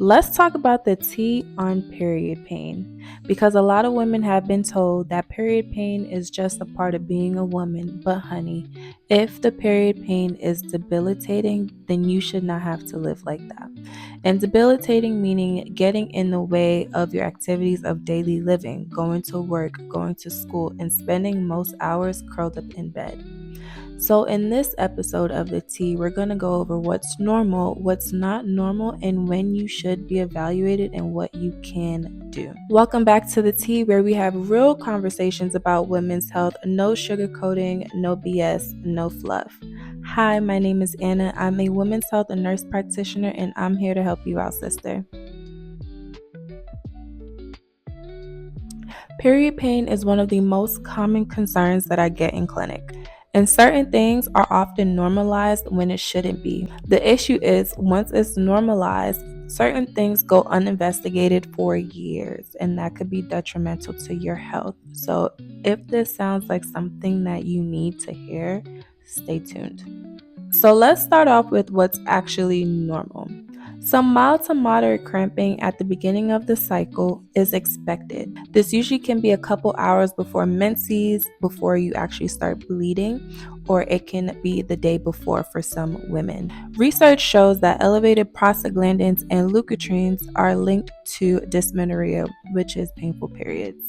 Let's talk about the T on period pain, because a lot of women have been told that period pain is just a part of being a woman. But honey, if the period pain is debilitating, then you should not have to live like that. And debilitating meaning getting in the way of your activities of daily living, going to work, going to school, and spending most hours curled up in bed. So, in this episode of The Tea, we're going to go over what's normal, what's not normal, and when you should be evaluated and what you can do. Welcome back to The Tea, where we have real conversations about women's health, no sugarcoating, no BS, no fluff. Hi, my name is Anna. I'm a women's health and nurse practitioner, and I'm here to help you out, sister. Period pain is one of the most common concerns that I get in clinic. And certain things are often normalized when it shouldn't be. The issue is once it's normalized, certain things go uninvestigated for years, and that could be detrimental to your health. So if this sounds like something that you need to hear, stay tuned. So let's start off with what's actually normal. Some mild to moderate cramping at the beginning of the cycle is expected. This usually can be a couple hours before menses, before you actually start bleeding, or it can be the day before for some women. Research shows that elevated prostaglandins and leukotrienes are linked to dysmenorrhea, which is painful periods.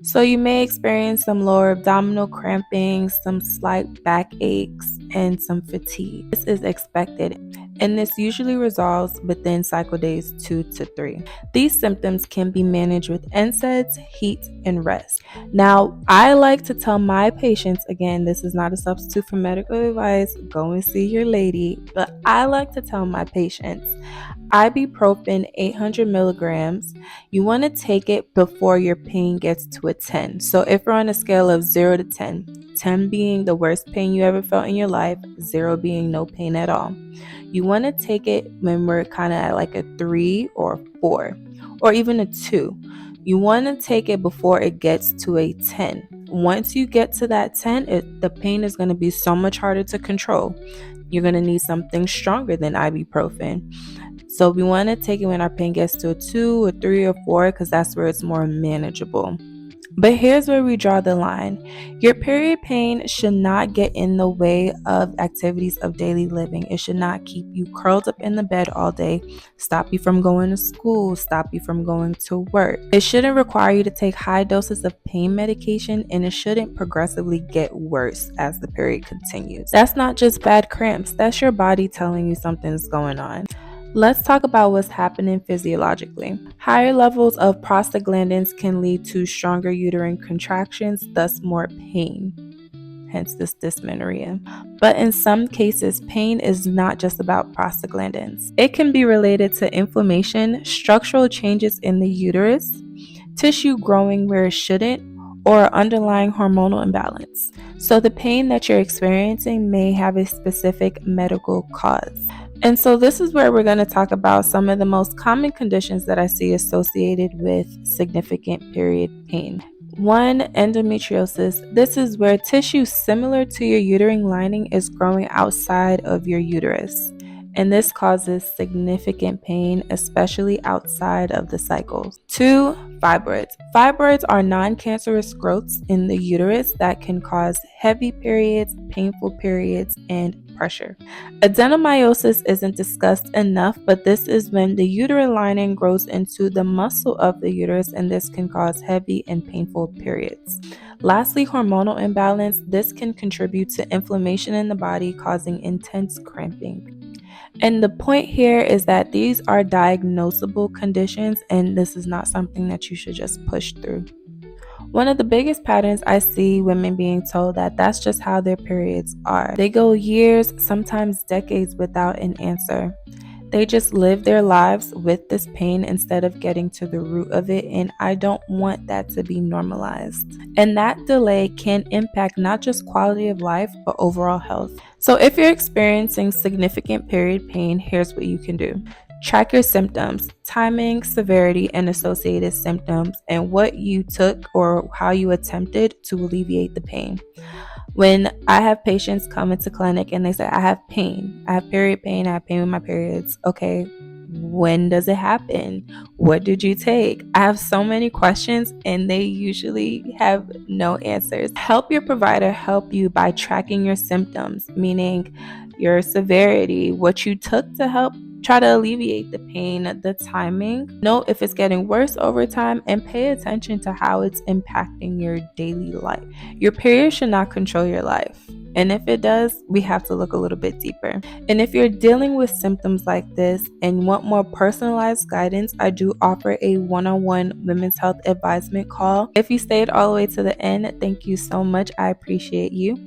So you may experience some lower abdominal cramping, some slight back aches, and some fatigue. This is expected, and this usually resolves within cycle days 2 to 3. These symptoms can be managed with NSAIDs, heat, and rest. Now, I like to tell my patients, again, this is not a substitute for medical advice, go and see your lady, but I like to tell my patients, ibuprofen 800 milligrams, you want to take it before your pain gets to a 10. So if we're on a scale of 0 to 10, 10 being the worst pain you ever felt in your life, 0 being no pain at all, you want to take it when we're kind of at like a 3 or 4 or even a 2. You want to take it before it gets to a 10. Once you get to that 10, the pain is going to be so much harder to control. You're going to need something stronger than ibuprofen. So we want to take it when our pain gets to a 2 or 3 or 4 because that's where it's more manageable. But here's where we draw the line. Your period pain should not get in the way of activities of daily living. It should not keep you curled up in the bed all day, stop you from going to school, stop you from going to work. It shouldn't require you to take high doses of pain medication, and it shouldn't progressively get worse as the period continues. That's not just bad cramps, that's your body telling you something's going on. Let's talk about what's happening physiologically. Higher levels of prostaglandins can lead to stronger uterine contractions, thus more pain, hence this dysmenorrhea. But in some cases, pain is not just about prostaglandins. It can be related to inflammation, structural changes in the uterus, tissue growing where it shouldn't, or underlying hormonal imbalance. So the pain that you're experiencing may have a specific medical cause. And so this is where we're going to talk about some of the most common conditions that I see associated with significant period pain. 1, endometriosis. This is where tissue similar to your uterine lining is growing outside of your uterus. And this causes significant pain, especially outside of the cycles. 2, fibroids. Fibroids are non-cancerous growths in the uterus that can cause heavy periods, painful periods, and pressure. Adenomyosis isn't discussed enough, but this is when the uterine lining grows into the muscle of the uterus, and this can cause heavy and painful periods. Lastly, hormonal imbalance. This can contribute to inflammation in the body, causing intense cramping. And the point here is that these are diagnosable conditions, and this is not something that you should just push through. One of the biggest patterns I see women being told that that's just how their periods are. They go years, sometimes decades without an answer. They just live their lives with this pain instead of getting to the root of it, and I don't want that to be normalized. And that delay can impact not just quality of life, but overall health. So if you're experiencing significant period pain, here's what you can do. Track your symptoms, timing, severity, and associated symptoms, and what you took or how you attempted to alleviate the pain. When I have patients come into clinic and they say, I have pain, I have period pain, I have pain with my periods. Okay, When does it happen? What did you take? I have so many questions and they usually have no answers. Help your provider help you by tracking your symptoms, meaning your severity, what you took to help try to alleviate the pain, the timing. Note if it's getting worse over time and pay attention to how it's impacting your daily life. Your period should not control your life. And if it does, we have to look a little bit deeper. And if you're dealing with symptoms like this and want more personalized guidance, I do offer a one-on-one women's health advisement call. If you stayed all the way to the end, thank you so much. I appreciate you.